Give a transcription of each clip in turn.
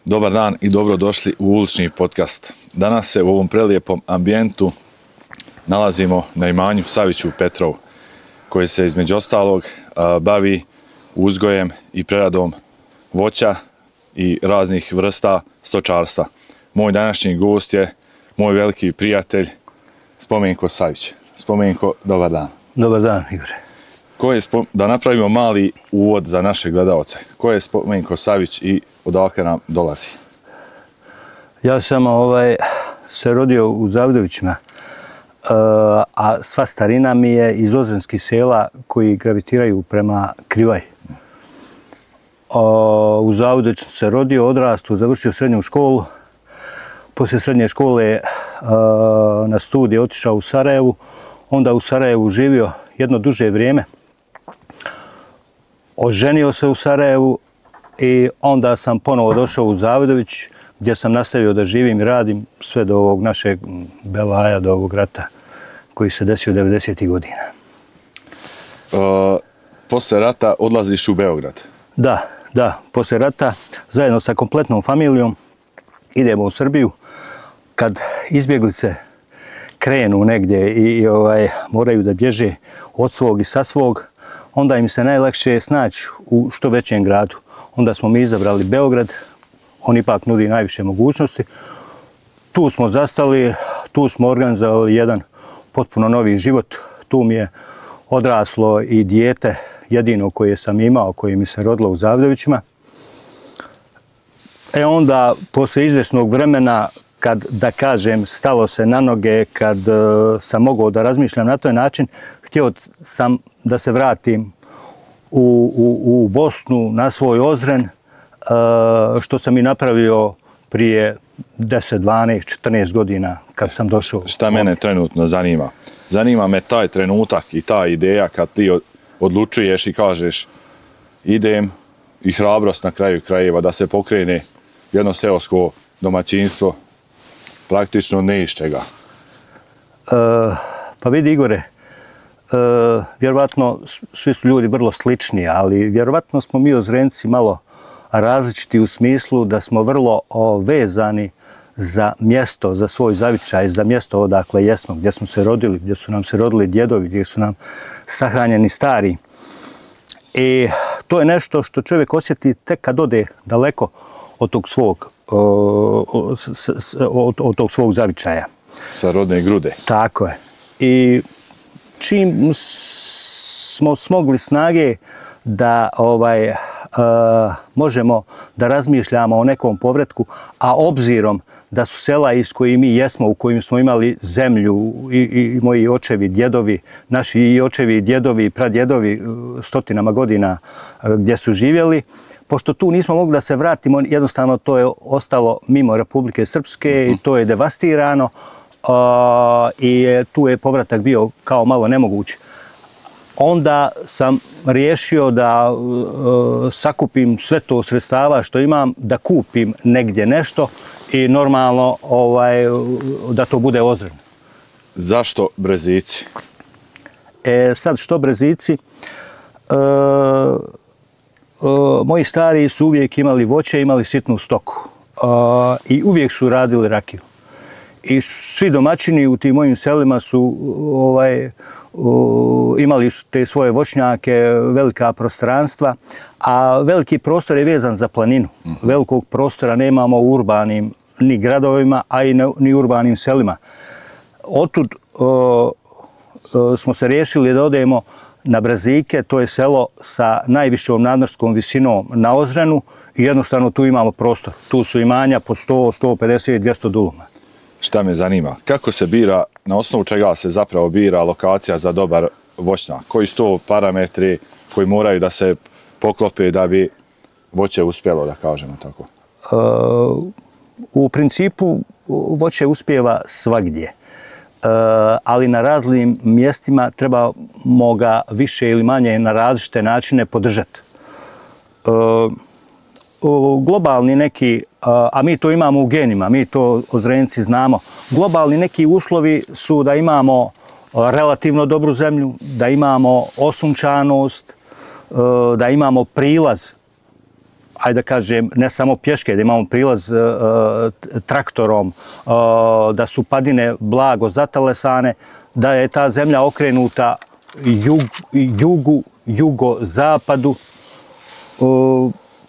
Dobar dan i dobrodošli u Ulični podcast. Danas se u ovom prelijepom ambijentu nalazimo na imanju Savić u Petrovu, koji se između ostalog bavi uzgojem i preradom voća i raznih vrsta stočarstva. Moj današnji gost je moj veliki prijatelj Spomenko Savić. Spomenko, dobar dan. Dobar dan, Igore. Da napravimo mali uvod za naše gledalce. Ko je Spomenko Savić i odakle nam dolazi? Ja sam se rodio u Zavidovićima, a sva starina mi je iz ozrenskih sela koji gravitiraju prema Krivaj. U Zavidoviću se rodio, odrastao, završio srednju školu. Poslije srednje škole na studije otišao u Sarajevu, onda u Sarajevu živio jedno duže vrijeme. Oženio se u Sarajevu i onda sam ponovo došao u Zavidović, gdje sam nastavio da živim i radim sve do ovog našeg belaja, do ovog rata koji se desio 90. godina. Posle rata odlaziš u Beograd? Da, poslije rata zajedno sa kompletnom familijom idemo u Srbiju. Kad izbjeglice krenu negdje i moraju da bježe od svog i sa svog, onda im se najlakše snaći u što većem gradu. Onda smo mi izabrali Beograd, on ipak nudi najviše mogućnosti. Tu smo zastali, tu smo organizovali jedan potpuno novi život. Tu mi je odraslo i dijete, jedino koje sam imao, koje mi se rodilo u Zavidovićima. Onda, poslije izvjesnog vremena, kad, da kažem, stalo se na noge, kad sam mogao da razmišljam na taj način, htio sam da se vratim u Bosnu, na svoj Ozren, što sam i napravio prije 10, 12, 14 godina kad sam došao. Šta mene trenutno zanima? Zanima me taj trenutak i ta ideja kad ti odlučuješ i kažeš idem, i hrabrost na kraju krajeva da se pokrene jedno seosko domaćinstvo praktično ne iz čega. Pa vidi, Igore, vjerovatno svi su ljudi vrlo slični, ali vjerovatno smo mi Ozrenci malo različiti u smislu da smo vrlo vezani za mjesto, za svoj zavičaj, za mjesto odakle jesmo, gdje smo se rodili, gdje su nam se rodili djedovi, gdje su nam sahranjeni stari. I to je nešto što čovjek osjeti tek kad ode daleko od tog svog zavičaja. Sa rodne grude. Tako je. I čim smo smogli snage da možemo da razmišljamo o nekom povratku, a obzirom da su sela iz kojih mi jesmo, u kojim smo imali zemlju i moji očevi, djedovi, naši i očevi, i djedovi, i pradjedovi stotinama godina gdje su živjeli, pošto tu nismo mogli da se vratimo, jednostavno to je ostalo mimo Republike Srpske i to je devastirano i tu je povratak bio kao malo nemoguć. Onda sam riješio da sakupim sve to sredstava što imam, da kupim negdje nešto i normalno da to bude Ozren. Zašto Brezici? Sad što Brezici? Moji stari su uvijek imali voće, imali sitnu stoku i uvijek su radili rakiju. I svi domaćini u tim mojim selima su imali te svoje voćnjake, velika prostranstva, a veliki prostor je vezan za planinu. Velikog prostora nemamo u urbanim ni gradovima, a i ni urbanim selima. Otud smo se riješili da odemo na Brazike, to je selo sa najvišom nadmorskom visinom na Ozrenu i jednostavno tu imamo prostor. Tu su imanja po 100, 150 i 200 duluma. Šta me zanima? Kako se bira, na osnovu čega se zapravo bira lokacija za dobar voćnjak? Koji su to parametri koji moraju da se poklope da bi voće uspjelo, da kažemo tako? U principu voće uspijeva svagdje, ali na raznim mjestima trebamo ga više ili manje na različite načine podržati. Globalni neki, a mi to imamo u genima, mi to Ozrenci znamo, globalni neki uslovi su da imamo relativno dobru zemlju, da imamo osunčanost, da imamo prilaz ajde da kažem, ne samo pješke, da imamo prilaz traktorom, da su padine blago zatalesane, da je ta zemlja okrenuta jugozapadu,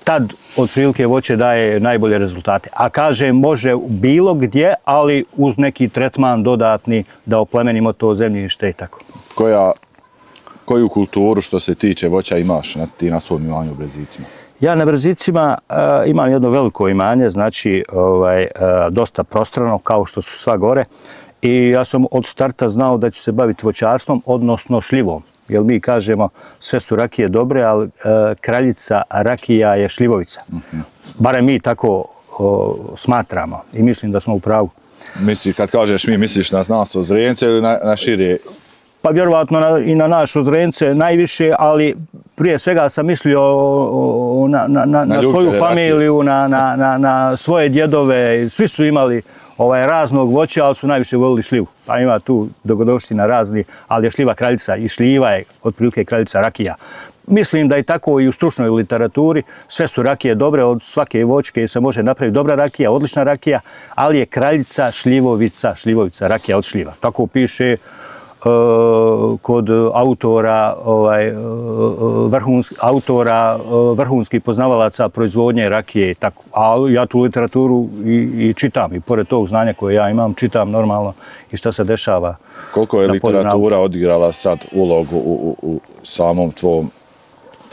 tad otprilike voće daje najbolje rezultate. A kažem, može bilo gdje, ali uz neki tretman dodatni da oplemenimo to zemljište i tako. Koju kulturu što se tiče voća imaš ti na svom imanju u Brezicima? Ja na Brezicima imam jedno veliko imanje, znači dosta prostrano, kao što su sva gore. I ja sam od starta znao da ću se baviti voćarstvom, odnosno šljivom. Jer mi kažemo sve su rakije dobre, ali kraljica rakija je šljivovica. Barem mi tako smatramo i mislim da smo u pravu. Kad kažeš mi, misliš na nas Ozrence ili na šire? Pa vjerovatno i na naš Ozrence najviše, ali prije svega sam mislio na svoju familiju, na svoje djedove. Svi su imali raznog voća, ali su najviše volili šljivu. Pa ima tu dogodovština razni, ali je šljiva kraljica i šljiva je otprilike kraljica rakija. Mislim da i tako i u stručnoj literaturi sve su rakije dobre, od svake voćke se može napraviti dobra rakija, odlična rakija, ali je kraljica šljivovica rakija od šljiva. Tako piše kod autora, vrhunskih poznavalaca proizvodnje rakije i tako. A ja tu literaturu i čitam i pored tog znanja koje ja imam, čitam normalno i šta se dešava. Koliko je literatura odigrala sad ulogu u samom tvom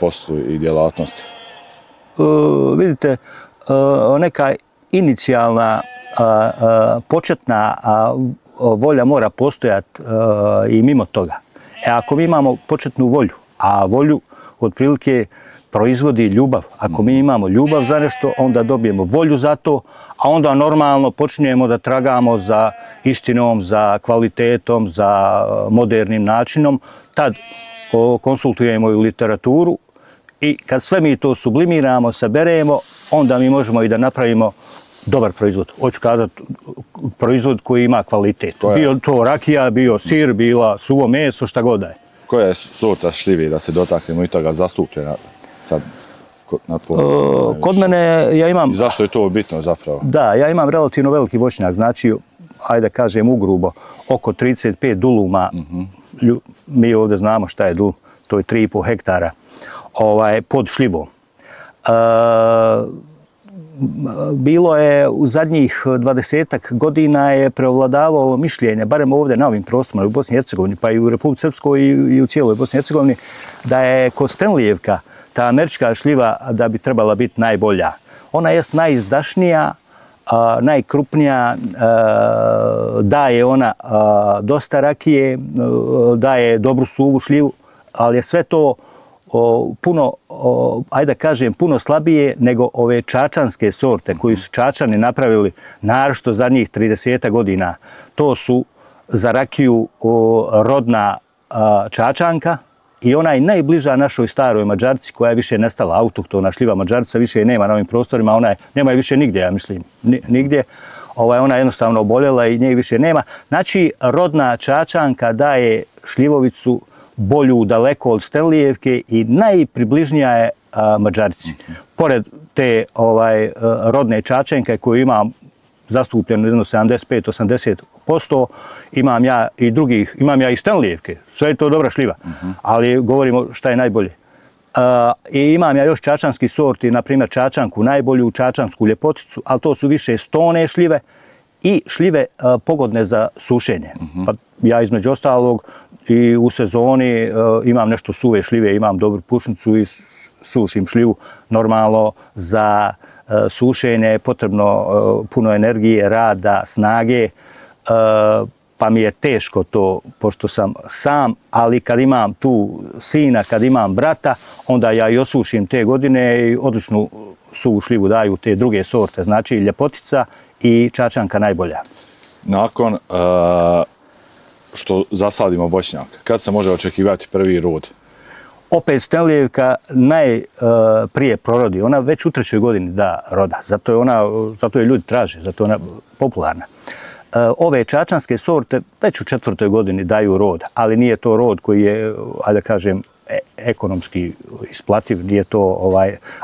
poslu i djelatnosti? Vidite, neka inicijalna, početna volja mora postojati i mimo toga. Ako mi imamo početnu volju, a volju otprilike proizvodi ljubav. Ako mi imamo ljubav za nešto, onda dobijemo volju za to, a onda normalno počinjemo da tragamo za istinom, za kvalitetom, za modernim načinom. Tad konsultujemo i literaturu i kad sve mi to sublimiramo, saberemo, onda mi možemo i da napravimo dobar proizvod. Hoću kazati proizvod koji ima kvalitet. Bio to rakija, bio sir, bila suvo meso, šta god da je. Koja je sorta šljive, da se dotaknemo i toga, zastupljena sad na tvojom? Kod mene ja imam... I zašto je to bitno zapravo? Da, ja imam relativno veliki voćnjak, znači, ajde da kažem ugrubo, oko 35 duluma. Mi ovdje znamo šta je dulum, to je 3,5 hektara pod šljivom. Bilo je u zadnjih 20 godina je preovladavalo mišljenje, barem ovdje na ovim prostorima u Bosni i Hercegovini, pa i u Republici Srpskoj i u cijeloj Bosni i Hercegovini, da je Kostenlijevka, ta američka šljiva, da bi trebala biti najbolja. Ona jest najizdašnija, najkrupnija, daje ona dosta rakije, daje dobru suvu šljivu, ali je sve to puno, ajde da kažem, puno slabije nego ove čačanske sorte koji su Čačani napravili naročito zadnjih 30 godina. To su za rakiju rodna Čačanka i ona je najbliža našoj staroj Mađarici koja je više nestala, autohtona šljiva Mađarica više nema na ovim prostorima, nema je više nigdje, ja mislim, nigdje. Ona je jednostavno oboljela i nje više nema. Znači, rodna Čačanka daje šljivovicu bolju daleko od Stenlijevke i najpribližnija je Mađarici. Pored te rodne Čačanke koju imam zastupljeno jedno 75-80%, imam ja i drugih, imam ja i Stenlijevke. Sve je to dobra šljiva, ali govorimo šta je najbolje. I imam ja još čačanski sorti, na primjer Čačanku najbolju, Čačansku ljepoticu, ali to su više stone šljive i šljive pogodne za sušenje. Pa ja između ostalog i u sezoni imam nešto suve šljive, imam dobru pušnicu i sušim šljivu. Normalno za sušenje je potrebno puno energije, rada, snage, pa mi je teško to, pošto sam sam, ali kad imam tu sina, kad imam brata, onda ja i osušim te godine i odličnu suvu šljivu daju te druge sorte, znači ljepotica i Čačanka najbolja. Nakon što zasadimo voćnjak, kad se može očekivati prvi rod? Opet Stenlijevka najprije prorodi, ona već u 3. godini da roda, zato je ljudi traže, zato je ona popularna. Ove čačanske sorte već u 4. godini daju rod, ali nije to rod koji je, ajde da kažem, ekonomski isplativ, nije to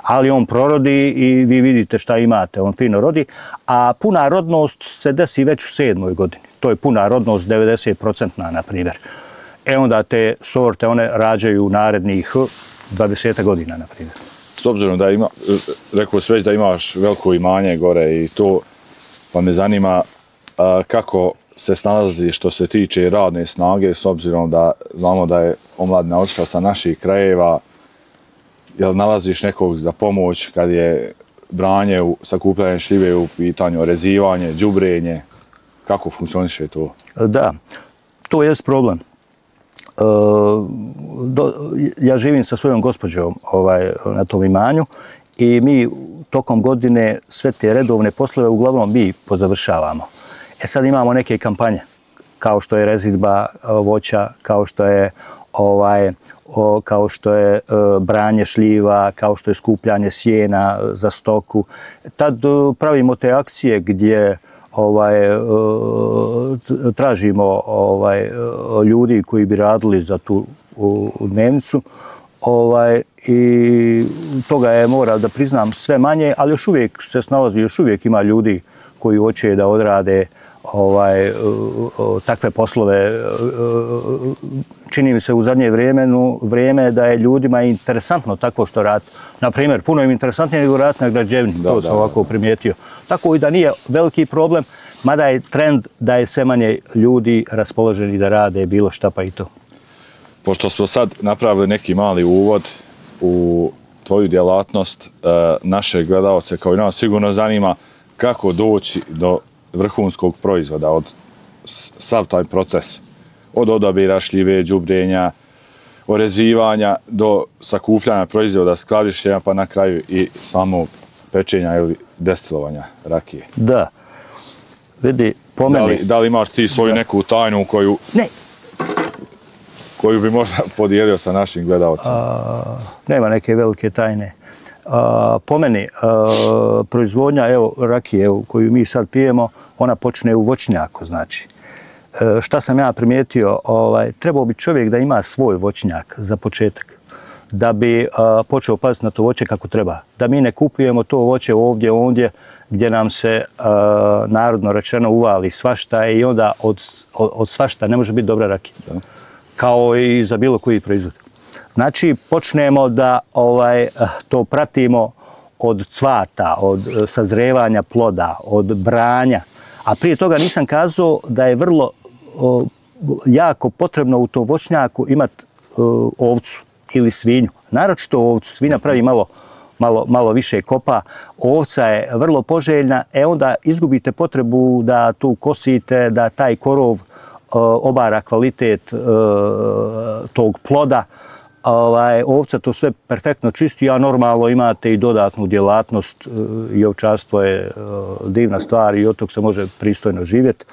ali on prorodi i vi vidite šta imate, on fino rodi, a puna rodnost se desi već u 7. godini. To je puna rodnost 90%, na primjer. Onda te sorte, one rađaju narednih 20 godina, na primjer. S obzirom da rekao si već da imaš veliko imanje gore i to, pa me zanima kako se snalazi što se tiče radne snage, s obzirom da znamo da je omladina otišla sa naših krajeva. Jel nalaziš nekog za pomoć kad je branje, sakupljanje šljive u pitanju, rezivanje, đubrenje? Kako funkcioniše to? Da, to je problem. Ja živim sa svojom gospođom na tom imanju i mi tokom godine sve te redovne poslove uglavnom mi pozavršavamo. Sad imamo neke kampanje, kao što je rezidba voća, kao što je branje šljiva, kao što je skupljanje sjena za stoku. Tad pravimo te akcije gdje tražimo ljudi koji bi radili za tu dnevnicu i toga je, moram da priznam, sve manje, ali još uvijek se snalazi, još uvijek ima ljudi koji hoće da odrade takve poslove. Čini mi se u zadnje vrijeme da je ljudima interesantno tako što radi. Naprimjer, puno im interesantnije nego raditi na građevini, to sam ovako primijetio. Tako i da nije veliki problem, mada je trend da je sve manje ljudi raspoloženi da rade bilo šta pa i to. Pošto smo sad napravili neki mali uvod u tvoju djelatnost, naše gledalce kao i nas sigurno zanima kako doći do vrhunskog proizvoda, od sav taj proces, od odabira šljive, đubrenja, orezivanja do sakupljanja proizvoda, skladištenja pa na kraju i samo pečenja ili destilovanja rakije. Da, vidi, po meni... Da li imaš ti svoju neku tajnu koju... Ne. Koju bi možda podijelio sa našim gledalcima? Nema neke velike tajne. Po meni, proizvodnja rakije koju mi sad pijemo, ona počne u voćnjaku, znači. Šta sam ja primijetio, trebao bi čovjek da ima svoj voćnjak za početak, da bi počeo paziti na to voće kako treba. Da mi ne kupujemo to voće ovdje, ondje, gdje nam se, narodno rečeno, uvali svašta i onda od svašta ne može biti dobra rakija. Kao i za bilo koji proizvod. Znači, počnemo da to pratimo od cvata, od sazrevanja ploda, od branja. A prije toga nisam kazao da je vrlo jako potrebno u tom voćnjaku imati ovcu ili svinju. Naročito ovcu. Svinja pravi malo više kopa. Ovca je vrlo poželjna. Onda izgubite potrebu da tu kosite, da taj korov obara kvalitet tog ploda. Ovca to sve perfektno čisti, a normalno imate i dodatnu djelatnost i ovčarstvo je divna stvar i od tog se može pristojno živjeti.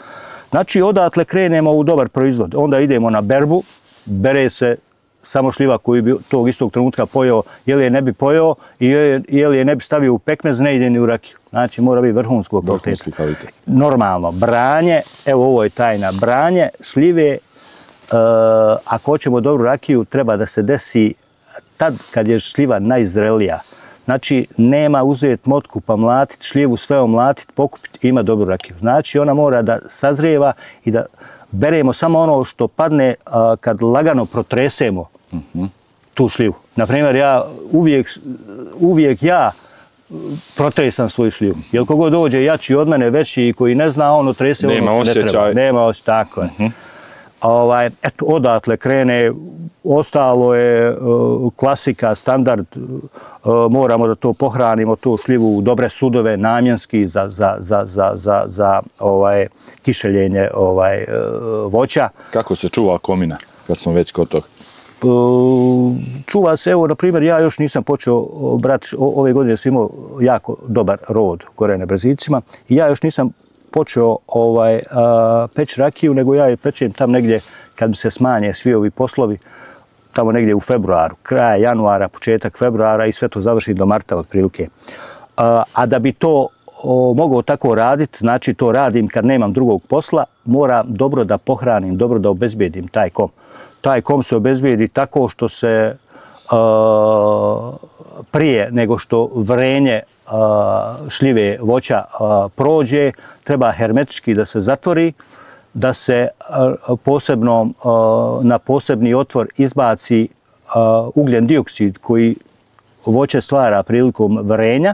Znači, odatle krenemo u dobar proizvod. Onda idemo na berbu, bere se samo šljiva koju bi tog istog trenutka pojeo, je li je ne bi pojeo i je li je ne bi stavio u pekmez, ne ide ni u rakiju. Znači, mora biti vrhunskog kvaliteta. Normalno, branje, evo ovo je tajna, branje šljive, ako hoćemo dobru rakiju, treba da se desi tad kad je šljiva najzrelija. Znači, nema uzeti motku pa mlatiti šljivu, sve omlatiti, pokupiti i ima dobru rakiju. Znači, ona mora da sazrijeva i da beremo samo ono što padne kad lagano protresemo tu šljivu. Naprimjer, ja uvijek ja protresam svoju šljivu. Jer kogo dođe jači od mene, veći i koji ne zna, ono trese ono što ne treba. Nema osjećaj. Tako je. Eto, odatle krene, ostalo je klasika, standard, moramo da to pohranimo, tu šljivu u dobre sudove, namjenski za kišeljenje voća. Kako se čuva komina, kad smo već kod toga? Čuva se, evo, na primjer, ja još nisam počeo brati, ove godine sam imao jako dobar rod gore na Brzicima i ja još nisam počeo peći rakiju, nego ja je pečem tam negdje kad mi se smanje svi ovi poslovi, tamo negdje u februaru, kraja januara, početak februara i sve to završim do marta otprilike. A da bi to mogao tako raditi, znači to radim kad nemam drugog posla, moram dobro da pohranim, dobro da obezbijedim taj kom. Taj kom se obezbijedi tako što se prije nego što vrenje šljive voća prođe, treba hermetički da se zatvori, da se na posebni otvor izbaci ugljen dioksid koji voće stvara prilikom vrenja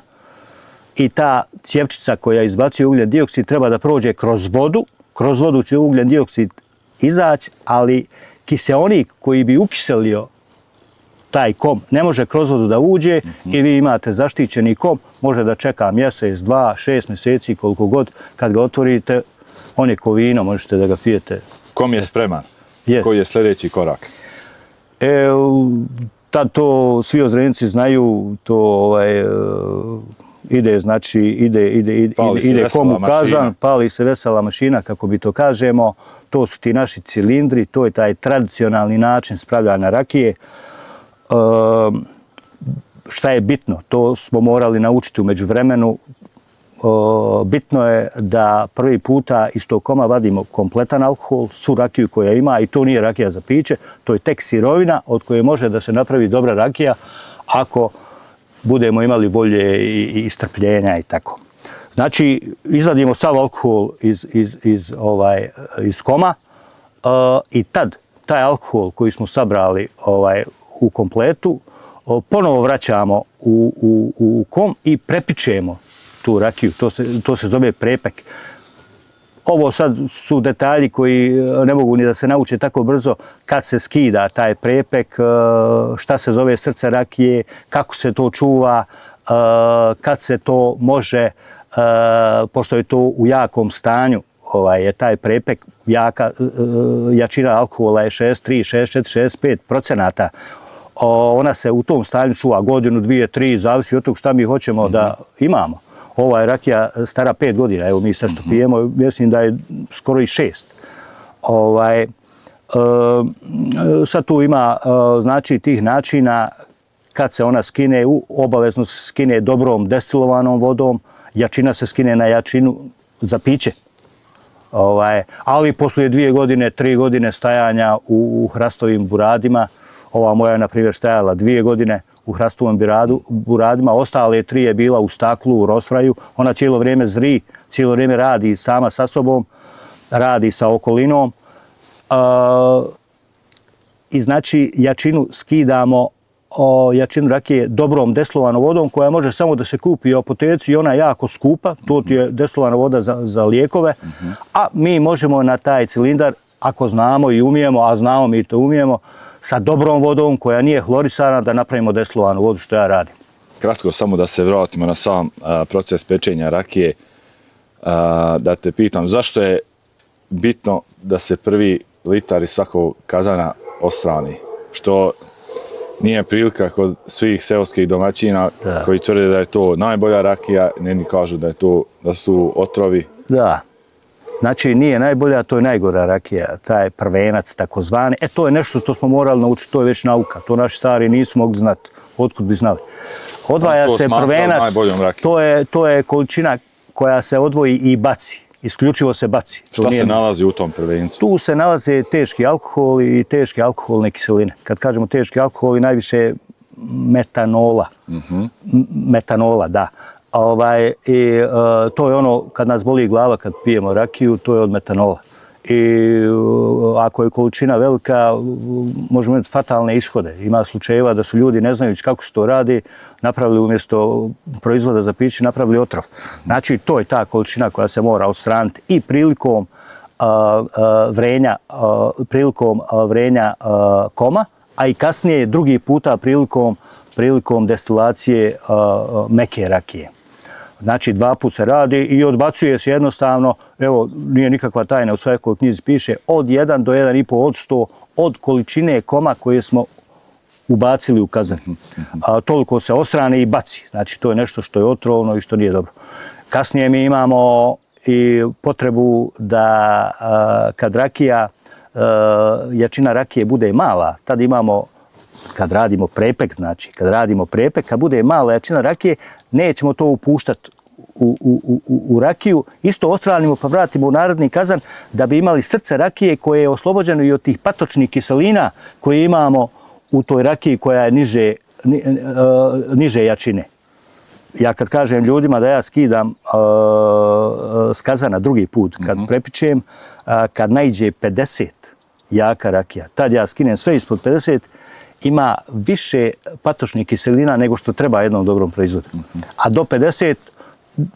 i ta cjevčica koja izbacuje ugljen dioksid treba da prođe kroz vodu će ugljen dioksid izaći, ali kiseonik koji bi ukiselio taj kom ne može kroz vodu da uđe i vi imate zaštićeni kom, može da čeka mjesec, 2, 6 mjeseci, koliko god, kad ga otvorite, on je ko vino, možete da ga pijete. Kom je spreman? Yes. Koji je sljedeći korak? Tad to svi Ozrenjci znaju, to ide, znači, ide kom u kazan, pali se vesela mašina, kako bi to kažemo. To su ti naši cilindri, to je taj tradicionalni način spravljanja rakije. Šta je bitno? To smo morali naučiti u međuvremenu. Bitno je da prvi puta iz tog koma vadimo kompletan alkohol, svu rakiju koja ima, i to nije rakija za piće, to je tek sirovina od koje može da se napravi dobra rakija ako budemo imali volje i strpljenja i tako. Znači, izvadimo sav alkohol iz koma i tad taj alkohol koji smo sabrali u kompletu ponovo vraćamo u kom i prepičemo tu rakiju. To se zove prepek. Ovo sad su detalji koji ne mogu ni da se nauče tako brzo, kad se skida taj prepek, šta se zove srce rakije, kako se to čuva, kad se to može, pošto je to u jakom stanju, je taj prepek, jačina alkohola je 63, 64, 65%. Ona se u tom stanju čuva godinu, 2, 3, zavisi od toga šta mi hoćemo da imamo. Ova je rakija stara 5 godina, evo mi sad što pijemo, mislim da je skoro i 6. Sad tu ima, znači, tih načina kad se ona skine, obavezno se skine dobrom destilovanom vodom, jačina se skine na jačinu za piće. Ali poslije 2 godine, 3 godine stajanja u hrastovim buradima, ova moja je, na primjer, stajala 2 godine u hrastovom buradima, ostale 3 je bila u staklu, u rosvraju. Ona cijelo vrijeme zri, cijelo vrijeme radi sama sa sobom, radi sa okolinom. I znači jačinu skidamo, jačinu rakije dobrom deslovanom vodom koja može samo da se kupi u apoteci i ona je jako skupa, to ti je deslovana voda za lijekove, a mi možemo na taj cilindar, ako znamo i umijemo, a znamo mi to umijemo, sa dobrom vodom koja nije hlorisana da napravimo deslovanu vodu, što ja radim. Kratko, samo da se vratimo na sam proces pečenja rakije, da te pitam, zašto je bitno da se prvi litar iz svakog kazana odstrani? Što nije prilika kod svih seoskih domaćina koji tvrde da je to najbolja rakija, neki kažu da su otrovi. Da. Znači, nije najbolja, to je najgora rakija, taj prvenac takozvani. To je nešto što smo morali naučiti, to je već nauka. To naši stari nisu mogli znati, otkud bi znali. Odvaja se prvenac, to je količina koja se odvoji i baci, isključivo se baci. Šta se nalazi u tom prvencu? Tu se nalaze teški alkoholi i teške alkoholne kiseline. Kad kažemo teški alkoholi, najviše metanola. Metanola, da. To je ono, kad nas boli glava kad pijemo rakiju, to je od metanola. I ako je količina velika, možemo imati fatalne ishode. Ima slučajeva da su ljudi, ne znajući kako se to radi, napravili umjesto proizvoda za piće, napravili otrov. Znači, to je ta količina koja se mora odstraniti i prilikom vrenja koma, a i kasnije drugi puta prilikom destilacije meke rakije. Znači, 2 puta se radi i odbacuje se jednostavno, evo, nije nikakva tajna, u svakoj knjizi piše, od 1 do 1,5 od 100 od količine koma koje smo ubacili u kazan. Toliko se odstrani i baci. Znači, to je nešto što je otrovno i što nije dobro. Kasnije mi imamo i potrebu da kad jačina rakije bude mala, tad imamo, kad radimo prepek, znači, kad bude mala jačina rakije, nećemo to upuštati u rakiju, isto odstranimo pa vratimo u narodni kazan da bi imali srce rakije koje je oslobođeno i od tih patočnih kiselina koje imamo u toj rakiji koja je niže jačine. Ja kad kažem ljudima da ja skidam s kazana drugi put, kad prepičem, kad naiđe 50 jaka rakija, tad ja skinem sve ispod 50, ima više patočnih kiselina nego što treba jednom dobrom proizvodu. A do 50,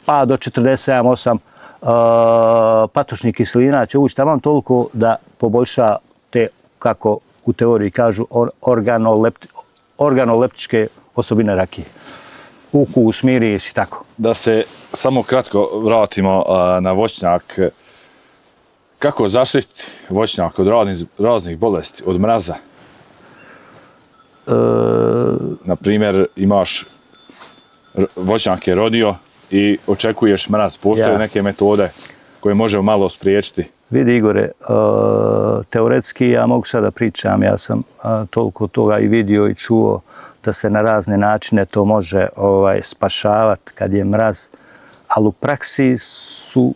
pa do 47, 8 patočnih kiselina će ući tamo toliko da poboljša te, kako u teoriji kažu, organoleptičke osobine rakije. Ukus, miris i tako. Da se samo kratko vratimo na voćnjak. Kako zaštiti voćnjak od raznih bolesti, od mraza? Na primjer, imaš voćnjak je rodio i očekuješ mraz. Postoje neke metode koje možemo malo spriječiti? Vidi Igore, teoretski ja mogu sada pričam, ja sam toliko toga i vidio i čuo da se na razne načine to može spašavati kad je mraz, ali u praksi su,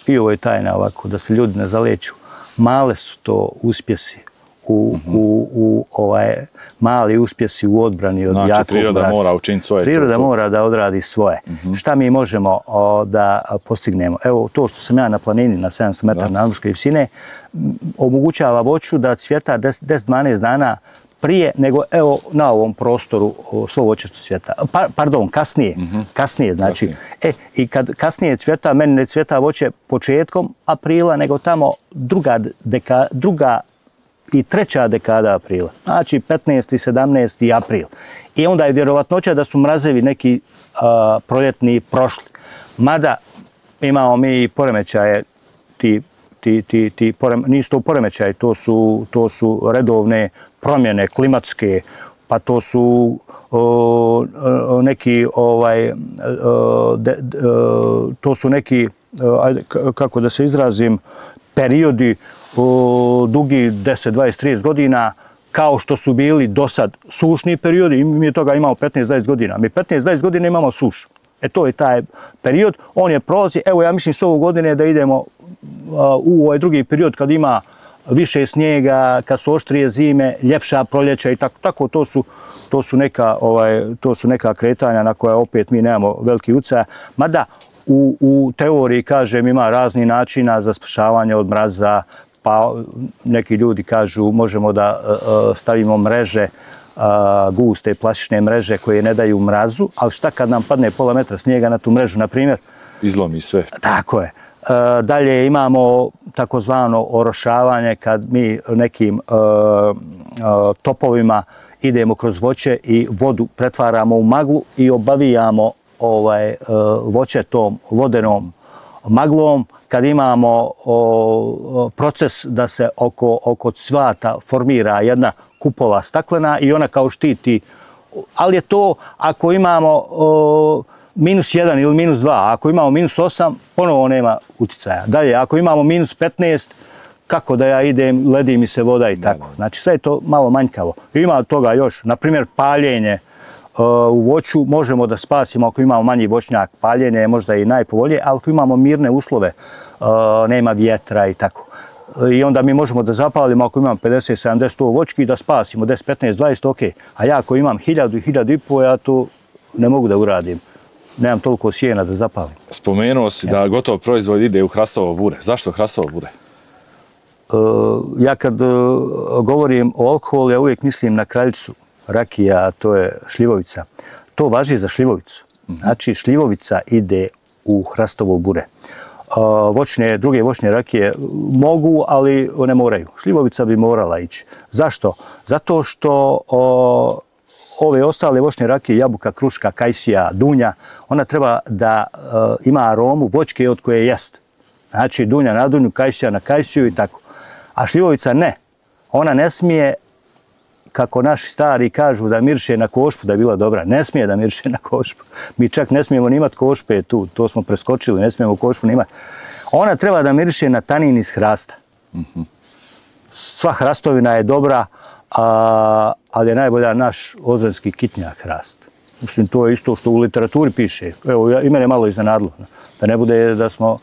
i ovo je tajna ovako, da se ljudi ne zaleću, male su to uspjesi, mali uspjesi u odbrani od jakog mraza. Priroda mora učiniti svoje. Priroda mora da odradi svoje. Šta mi možemo da postignemo? Evo, to što sam ja na planini na 700 metara nadmorske visine omogućava voću da cvjeta 10-12 dana prije nego evo na ovom prostoru svo voće što cvjeta. Pardon, kasnije znači. I kad kasnije cvjeta, meni ne cvjeta voće početkom aprila, nego tamo druga i treća dekada aprila. Znači 15. 17. april. I onda je vjerovatnoća da su mrazevi neki proljetni prošli. Mada imamo mi i poremećaje, nisu to poremećaje, to su redovne promjene klimatske, pa to su neki, kako da se izrazim, periodi dugi 10, 20, 30 godina, kao što su bili do sad sušni periodi, i mi toga imamo 15-20 godina. Mi 15-20 godina imamo sušu. To je taj period, on je prolazi, evo ja mislim s ovog godine da idemo u ovaj drugi period kad ima više snijega, kad su oštrije zime, ljepša proljeća i tako, to su neka kretanja na koja opet mi nemamo veliki utjecaj. Mada u teoriji, kažem, ima razni načina za spašavanje od mraza, pa neki ljudi kažu možemo da stavimo mreže, guste plastične mreže koje ne daju mrazu, ali šta kad nam padne pola metra snijega na tu mrežu, na primjer? Izlomi sve. Tako je. Dalje imamo takozvano orošavanje kad mi nekim topovima idemo kroz voće i vodu pretvaramo u maglu i obavijamo voće tom vodenom maglom. Kad imamo proces da se oko cvata formira jedna kupola staklena i ona kao štiti, ali je to ako imamo -1 ili -2, ako imamo -8, ponovo nema utjecaja. Dalje, ako imamo -15, kako da ja idem, ledi mi se voda i tako. Znači sve je to malo manjkavo. Ima toga još, na primjer paljenje u voću možemo da spasimo ako imamo manji voćnjak, paljenje je možda i najpovoljnije, ali ako imamo mirne uslove, nema vjetra i tako. I onda mi možemo da zapalimo ako imam 50, 70, 100 voćki i da spasimo 10, 15, 20, ok. A ja ako imam 1000 i 1500, ja to ne mogu da uradim. Nemam toliko sjena da zapalim. Spomenuo si da gotov proizvod ide u hrastovo bure. Zašto hrastovo bure? Ja kad govorim o alkoholu, ja uvijek mislim na kraljicu rakija, a to je šljivovica. To važi za šljivovicu. Znači šljivovica ide u hrastovo bure. Druge voćne rakije mogu, ali ne moraju. Šljivovica bi morala ići. Zašto? Zato što ove ostale voćne rakije, jabuka, kruška, kajsija, dunja, ona treba da ima aromu voćke od koje jest. Znači dunja na dunju, kajsija na kajsiju i tako. A šljivovica ne. Ona ne smije, kako naši stari kažu, da miriše na košpu, da je bila dobra. Ne smije da miriše na košpu. Mi čak ne smijemo ni imati košpe tu. To smo preskočili, ne smijemo košpu ni imati. Ona treba da miriše na tanin iz hrasta. Sva hrastovina je dobra, ali je najbolja naš ozrenski kitnjak hrast. Mislim, to je isto što u literaturi piše. Evo, i mene malo iznenadilo. Da ne bude da smo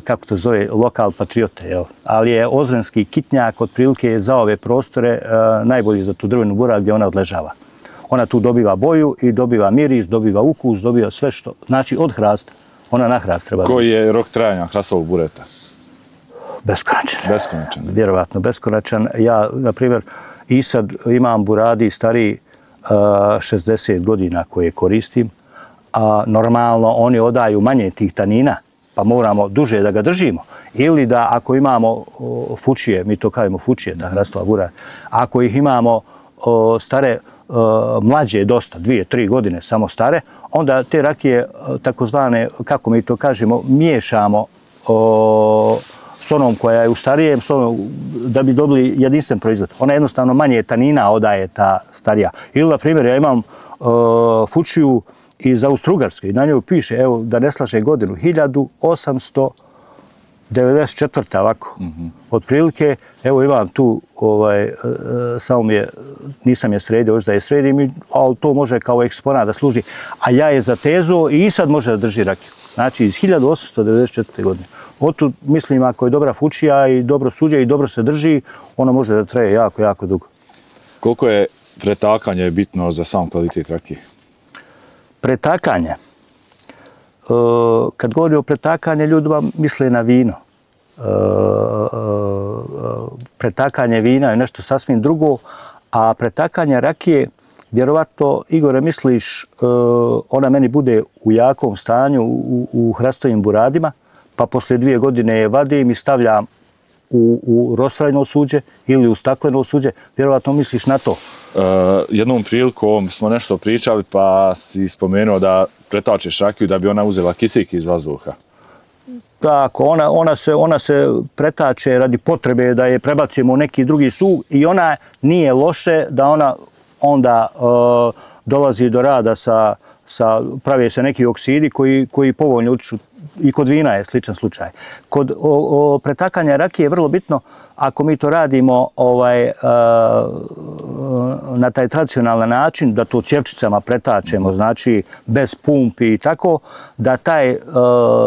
kako to zove, lokal patriote. Jel? Ali je ozrenski kitnjak otprilike za ove prostore najbolji za tu drvenu burak gdje ona odležava. Ona tu dobiva boju i dobiva miris, dobiva ukus, dobiva sve što, znači od hrasta. Ona na hrast treba. Koji je rok trajanja hrastovog bureta? Beskonačan. Beskonačan. Vjerovatno beskonačan. Ja, na primjer, i sad imam buradi stariji 60 godina koje koristim, a normalno oni odaju manje tih tanina, pa moramo duže da ga držimo. Ili da ako imamo fučije, mi to kažemo fučije, da hrastova burad, ako ih imamo stare mlađe dosta, 2-3 godine samo stare, onda te rakije takozvane, kako mi to kažemo, miješamo s onom koja je u starijem, da bi dobili jedinstven proizvod. Ona jednostavno manje tanina odaje ta starija. Ili, na primjer, ja imam fučiju iz Austro-Ugarske i na njoj piše, evo, da ne slaže godinu, 1894. ovako. Otprilike, evo imam tu, samo nisam je sredio, još da je sredim, ali to može kao eksponat da služi. A ja je zatezao i sad može da drži rakiju. Znači, iz 1894. godine. Otud, mislim, ako je dobra fučija i dobro suđe i dobro se drži, ono može da traje jako, jako dugo. Koliko je pretakanje bitno za sam kvalitet rakije? Pretakanje. Kad govorimo o pretakanju, ljudi vam misle na vino. Pretakanje vina je nešto sasvim drugo, a pretakanje rakije, vjerovatno, Igore, misliš, ona meni bude u jakom stanju u hrastovim buradima, pa poslije 2 godine je vadim i stavljam u rostrajno suđe ili u stakleno suđe, vjerovatno misliš na to. Jednom prilikom smo nešto pričali, pa si spomenuo da pretačeš rakiju da bi ona uzela kisik iz vazduha. Tako, ona se pretače radi potrebe da je prebacimo u neki drugi suv i ona nije loše da ona onda dolazi do rada prave se neki oksidi koji povoljno utiču. I kod vina je sličan slučaj. Kod pretakanja rakije je vrlo bitno, ako mi to radimo na taj tradicionalan način, da to cjevčicama pretačemo, znači bez pumpi i tako, da taj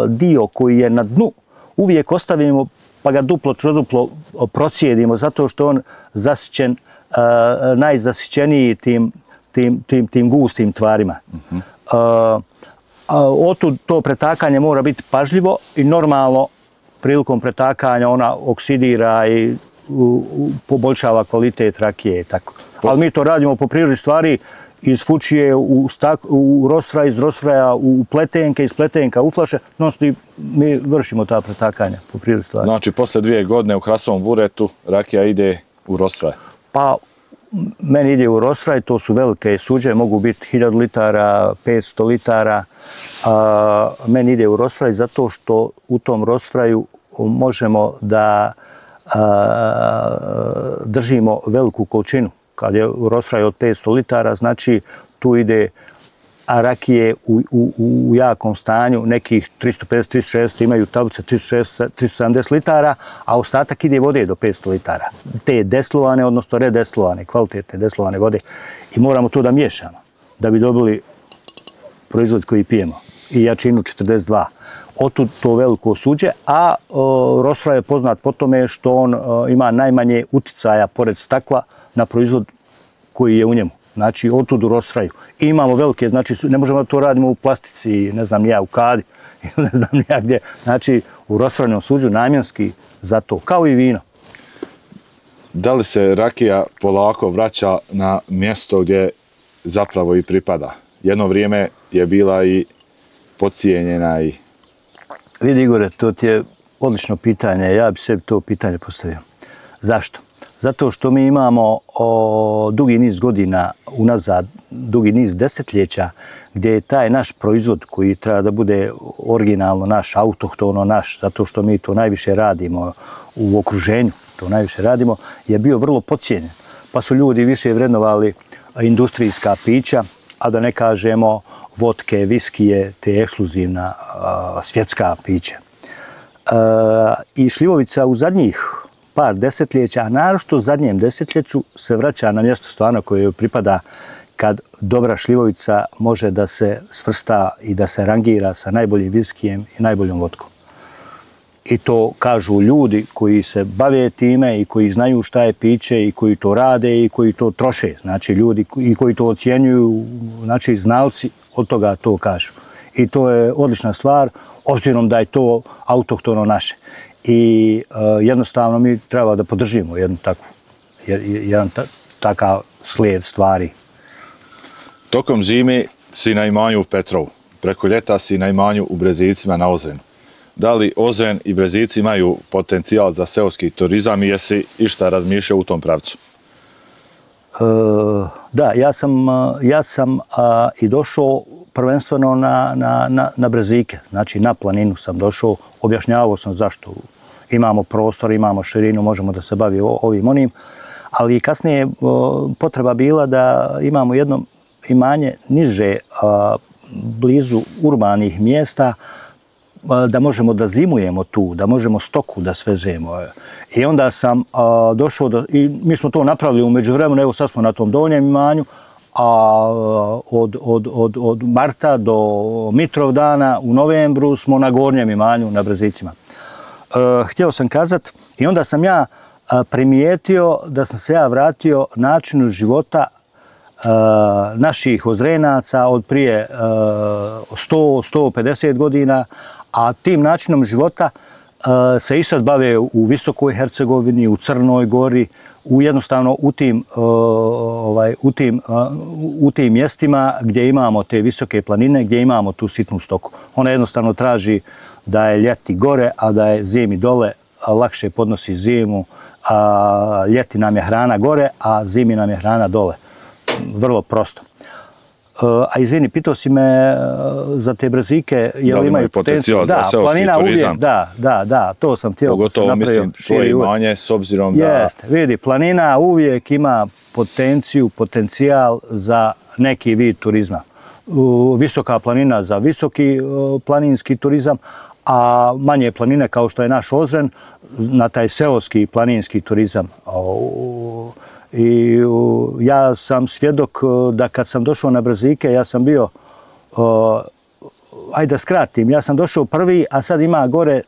dio koji je na dnu uvijek ostavimo pa ga duplo, troduplo procijedimo, zato što on zasićen, najzasićeniji tim gustim tvarima. Otud to pretakanje mora biti pažljivo i normalno prilikom pretakanja ona oksidira i poboljšava kvalitet rakije. Tako. Ali mi to radimo po prirodi stvari iz fučije u rostraj, iz rostraja u pletenke, iz pletenka u flaše. Mi vršimo ta pretakanja po prirodi stvari. Znači, posle 2 godine u hrastovom buretu rakija ide u rostraj? Pa, meni ide u rostraj, to su velike suđe, mogu biti 1000 litara, 500 litara. Meni ide u rostraj zato što u tom rostraju možemo da držimo veliku količinu. Kad je u rostraju od 500 litara, znači tu ide rakije u jakom stanju, nekih 350-360 imaju tablice 370 litara, a ostatak ide vode do 500 litara. Te deslovane, odnosno redeslovane, kvalitetne deslovane vode. I moramo to da miješamo, da bi dobili proizvod koji pijemo. I jačinu 42. Otud to veliko suđe, a rostraj je poznat po tome što on ima najmanje uticaja pored stakla na proizvod koji je u njemu. Znači, otud u rostraju. I imamo velike, znači, ne možemo da to radimo u plastici, ne znam, u kadi, ne znam, gdje. Znači, u rostrajnom suđu namjenski za to, kao i vino. Da li se rakija polako vraća na mjesto gdje zapravo i pripada? Jedno vrijeme je bila i podcijenjena i... Vidi, Igore, to ti je odlično pitanje. Ja bi sebi to pitanje postavio. Zašto? Zato što mi imamo dugi niz godina unazad, dugi niz desetljeća, gdje je taj naš proizvod koji treba da bude originalno naš, autohtono naš, zato što mi to najviše radimo u okruženju, to najviše radimo, je bio vrlo podcijenjen. Pa su ljudi više vrednovali industrijska pića, a da ne kažemo vodke, viskije, te ekskluzivna svjetska pića. I šljivovica u zadnjih par desetljeća, a naročito u zadnjem desetljeću se vraća na mjesto stvarno koje joj pripada kad dobra šljivovica može da se svrsta i da se rangira sa najboljim viskijem i najboljom vodkom. I to kažu ljudi koji se bave time i koji znaju šta je piće i koji to rade i koji to troše. Znači ljudi i koji to ocjenjuju, znači znalci od toga to kažu. I to je odlična stvar, obzirom da je to autohtono naše. I jednostavno mi treba da podržimo jedan takav slijed stvari. Tokom zime si na imanju u Petrovu, preko ljeta si na imanju u Brezicima na Ozrenu. Da li Ozren i Brezici imaju potencijal za seoski turizam i jesi išta razmišljao u tom pravcu? Da, ja sam i došao prvenstveno na Brezike, znači na planinu sam došao, objašnjavao sam zašto imamo prostor, imamo širinu, možemo da se bavi ovim onim, ali kasnije je potreba bila da imamo jedno imanje niže, blizu urbanih mjesta, da možemo da zimujemo tu, da možemo stoku da svežemo. I onda sam došao, i mi smo to napravili u međuvremenu, evo sad smo na tom donjem imanju, a od marta do Mitrovdana u novembru smo na gornjem imanju na Brezicima. Htio sam kazat, i onda sam ja primijetio da sam se ja vratio načinu života naših Ozrenaca od prije 100-150 godina, a tim načinom života se i sad bave u Visokoj Hercegovini, u Crnoj Gori, jednostavno u tim mjestima gdje imamo te visoke planine, gdje imamo tu sitnu stoku. Ona jednostavno traži da je ljeti gore, a da je zimi dole, lakše podnosi zimu, a ljeti nam je hrana gore, a zimi nam je hrana dole. Vrlo prosto. A izvini, pitao si me za te Brezike, da li imaju potencijal za seoski turizam? Da, to sam htio. Pogotovo mislim tvoje imanje s obzirom da... Jeste, vidi, planina uvijek ima potencijal za neki vid turizma. Visoka planina za visoki planinski turizam, a manje planine kao što je naš Ozren na taj seoski planinski turizam. I ja sam svjedok da kad sam došao na Brezike, ja sam bio, ajde da skratim, ja sam došao prvi, a sad ima gore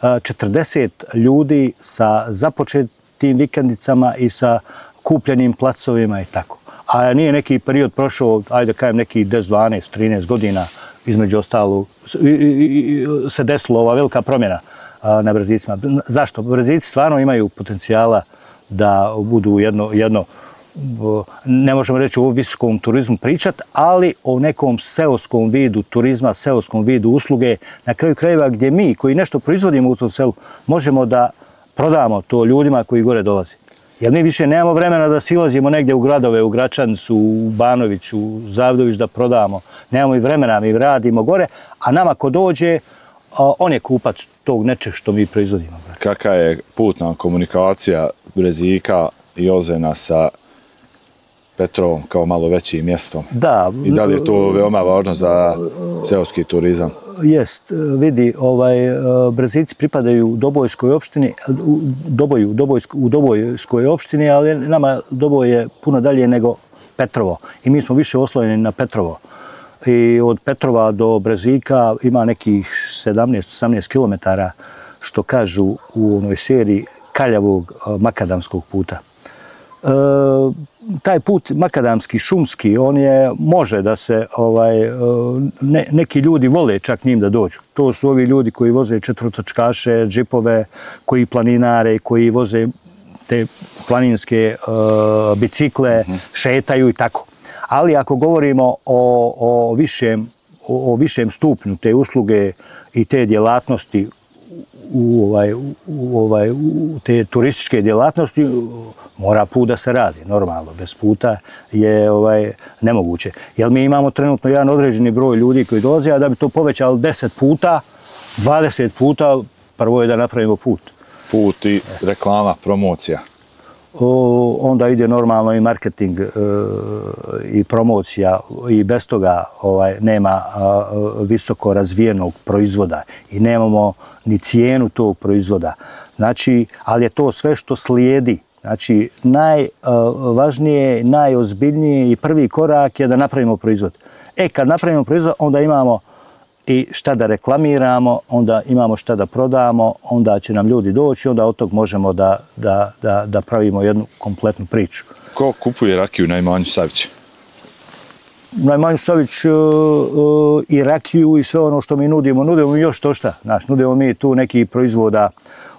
40 ljudi sa započetim vikendicama i sa kupljenim placovima i tako. A nije neki period prošao, ajde da kajem, neki 10, 12, 13 godina, između ostalog, se desila ova velika promjena na Brezicima. Zašto? Brezici stvarno imaju potencijala da budu jedno, ne možemo reći o visokom turizmu pričat, ali o nekom seoskom vidu turizma, seoskom vidu usluge, na kraju krajeva gdje mi koji nešto proizvodimo u tom selu, možemo da prodamo to ljudima koji gore dolazi. Jer mi više nemamo vremena da silazimo negdje u gradove, u Gračanicu, u Banović, u Zavdović da prodamo. Nemamo i vremena, mi radimo gore, a nama ko dođe, on je kupac tog nečeg što mi proizvodimo. Kakva je putna komunikacija Brezika i Ozrena sa Petrovom kao malo većim mjestom? Da. I da li je to veoma važno za seoski turizam? Jest, vidi, Brezici pripadaju Dobojskoj opštini, u Dobojskoj opštini, ali nama Doboj je puno dalje nego Petrovo. I mi smo više oslonjeni na Petrovo. I od Petrova do Brezika ima nekih 17-18 km, što kažu u onoj seriji kaljavog makadamskog puta. Taj put makadamski, šumski, on može da se, neki ljudi vole čak njim da dođu. To su ovi ljudi koji voze četvrtočkaše, džipove, koji planinare, koji voze te planinske bicikle, šetaju i tako. Ali ako govorimo o višem stupnju te usluge i te djelatnosti, te turističke djelatnosti, mora put da se radi, normalno. Bez puta je nemoguće. Jer mi imamo trenutno jedan određeni broj ljudi koji dolaze, a da bi to povećali 10 puta, 20 puta, prvo je da napravimo put. Put i reklama, promocija. Onda ide normalno i marketing i promocija i bez toga nema visoko razvijenog proizvoda i nemamo ni cijenu tog proizvoda. Znači, ali je to sve što slijedi. Znači, najvažnije, najozbiljnije i prvi korak je da napravimo proizvod. Kad napravimo proizvod, onda imamo i šta da reklamiramo, onda imamo šta da prodamo, onda će nam ljudi doći, onda od tog možemo da pravimo jednu kompletnu priču. Ko kupuje rakiju na imanju Savića? Na imanju Savić i rakiju i sve ono što mi nudimo. Nudimo mi još to šta. Znači, nudimo mi tu neki proizvoda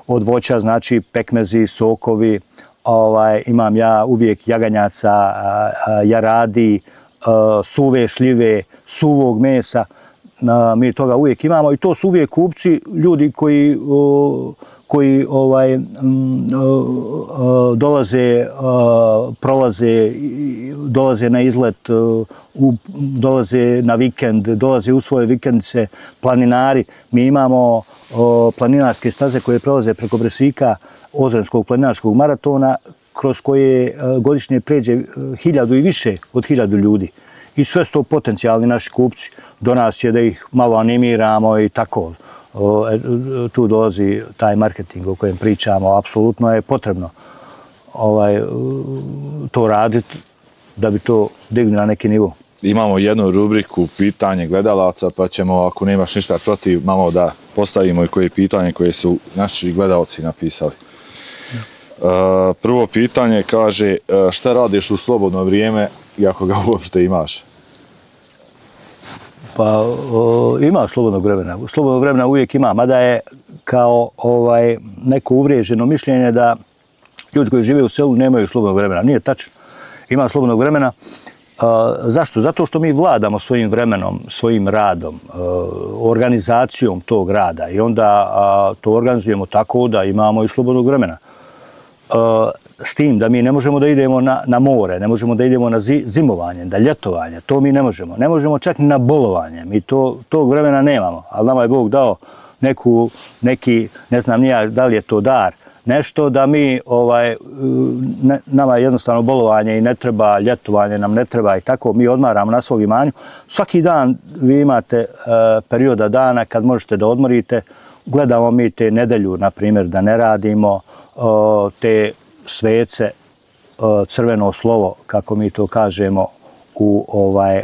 od voća, znači pekmezi, sokovi. Imam ja uvijek jaganjaca, jaradi, suve šljive, suvog mesa. Mi toga uvijek imamo i to su uvijek kupci, ljudi koji dolaze, prolaze, dolaze na izlet, dolaze na vikend, dolaze u svoje vikendice, planinari. Mi imamo planinarske staze koje prolaze preko Bresika, Ozrenskog planinarskog maratona, kroz koje godišnje pređe 1000 i više od 1000 ljudi. I sve su to potencijalni naši kupci. Do nas je da ih malo animiramo i tako. Tu dolazi taj marketing o kojem pričamo. Apsolutno je potrebno to raditi da bi to digli na neki nivo. Imamo jednu rubriku pitanje gledalaca, pa ćemo, ako nemaš ništa protiv, malo da postavimo i koje pitanje koje su naši gledalci napisali. Prvo pitanje kaže, šta radiš u slobodno vrijeme i ako ga uopšte imaš? Pa ima slobodnog vremena. Slobodnog vremena uvijek ima, mada je kao neko uvriježeno mišljenje da ljudi koji žive u selu nemaju slobodnog vremena. Nije tačno. Ima slobodnog vremena. Zašto? Zato što mi vladamo svojim vremenom, svojim radom, organizacijom tog rada i onda to organizujemo tako da imamo i slobodnog vremena. S tim da mi ne možemo da idemo na more, ne možemo da idemo na zimovanje, da ljetovanje, to mi ne možemo. Ne možemo čak ni na bolovanje, mi tog vremena nemamo, ali nama je Bog dao neki, ne znam nija da li je to dar, nešto da mi, nama jednostavno bolovanje i ne treba, ljetovanje nam ne treba i tako, mi odmaramo na svog imanju. Svaki dan vi imate perioda dana kad možete da odmorite, gledamo mi te nedelju, na primjer, da ne radimo, svece, crveno slovo, kako mi to kažemo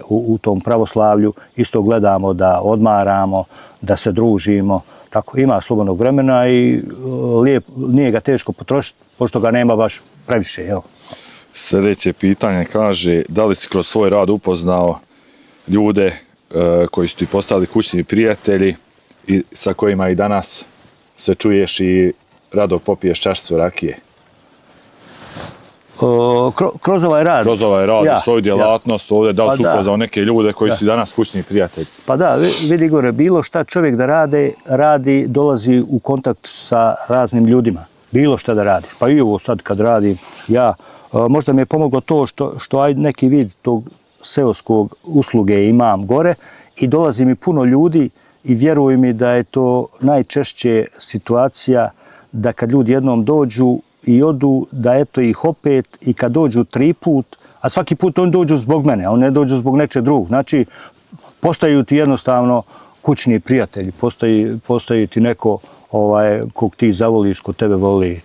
u tom pravoslavlju, isto gledamo da odmaramo, da se družimo. Tako, ima slobodnog vremena i nije ga teško potrošiti, pošto ga nema baš previše. Jel? Sljedeće pitanje kaže, da li si kroz svoj rad upoznao ljude koji su ti postali kućni prijatelji i sa kojima i danas se čuješ i rado popiješ čašicu rakije? Kroz ovaj rad. Kroz ovaj rad i svoju djelatnost ovdje, da li su upoznao neke ljude koji su danas kućni prijatelji? Pa da, vidi Igore, bilo šta čovjek da radi, dolazi u kontakt sa raznim ljudima. Bilo šta da radiš. Pa i ovo sad kad radim, možda mi je pomoglo to što neki vid tog seoskog usluge imam gore i dolazi mi puno ljudi i vjeruj mi da je to najčešće situacija da kad ljudi jednom dođu i odu, da eto ih opet i kad dođu 3 put, a svaki put oni dođu zbog mene, a oni ne dođu zbog nečeg drugog. Znači, postaju ti jednostavno kućni prijatelji, postoji ti neko kog ti zavoliš, ko tebe voli.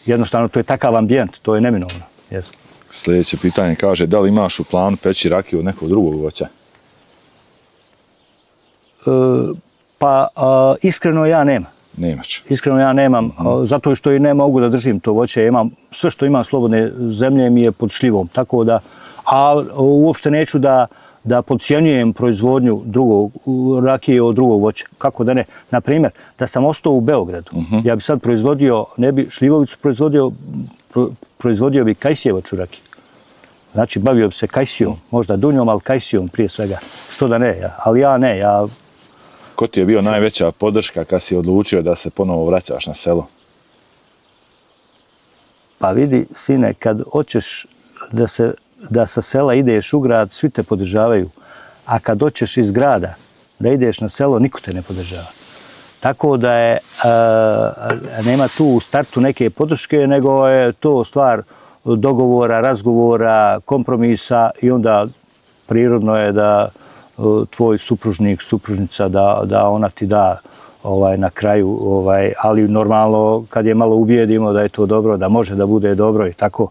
Jednostavno, to je takav ambijent, to je neminovno. Yes. Sljedeće pitanje kaže, da li imaš u planu peći rakiju od nekog drugog voća? Iskreno ja nemam. Nemaš. Iskreno ja nemam, zato što i ne mogu da držim to voće. Sve što imam slobodne zemlje mi je pod šljivom. Tako da, a uopšte neću da podcjenjujem proizvodnju rakije od drugog voća. Kako da ne? Naprimjer, da sam ostao u Beogradu, ja bi sad proizvodio, ne bi šljivovicu proizvodio bi kajsijevaču rakiju. Znači, bavio bi se kajsijom, možda dunjom, ali kajsijom prije svega. Što da ne, ali ja ne, Ko ti je bio najveća podrška kad si odlučio da se ponovo vraćaš na selo? Pa vidi, sine, kad hoćeš da sa sela ideš u grad, svi te podržavaju. A kad hoćeš iz grada da ideš na selo, niko te ne podržava. Tako da nema tu u startu neke podrške, nego je to stvar dogovora, razgovora, kompromisa i onda prirodno je da tvoj supružnik, supružnica, da ona ti da na kraju, ali normalno kad je malo ubijedimo da je to dobro, da može da bude dobro i tako.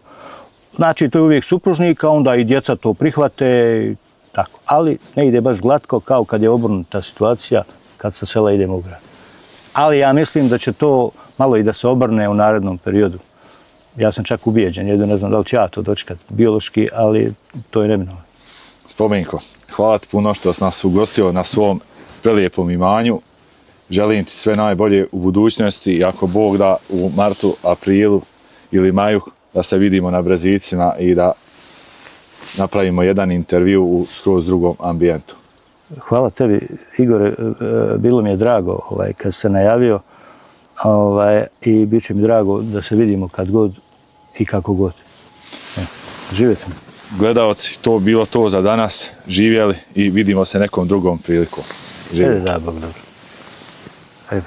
Znači, to je uvijek supružnik, a onda i djeca to prihvate, tako. Ali ne ide baš glatko kao kad je obrnuta situacija, kad sa sela idemo u grad. Ali ja mislim da će to malo i da se obrne u narednom periodu. Ja sam čak ubijeđen, jedino ne znam da li ću ja to dočekati biološki, ali to je neminovno. Spomenko, hvala ti puno što si nas ugostio na svom prelijepom imanju. Želim ti sve najbolje u budućnosti i ako Bog da u martu, aprilu ili maju da se vidimo na Brezicima i da napravimo jedan intervju u skroz drugom ambijentu. Hvala tebi, Igore, bilo mi je drago kad se najavio i bit će mi drago da se vidimo kad god i kako god. Živjeti mi. Gledaoci, to bilo to za danas. Živjeli i vidimo se nekom drugom prilikom. Živjeli. Da, Bog dobro. Ajde.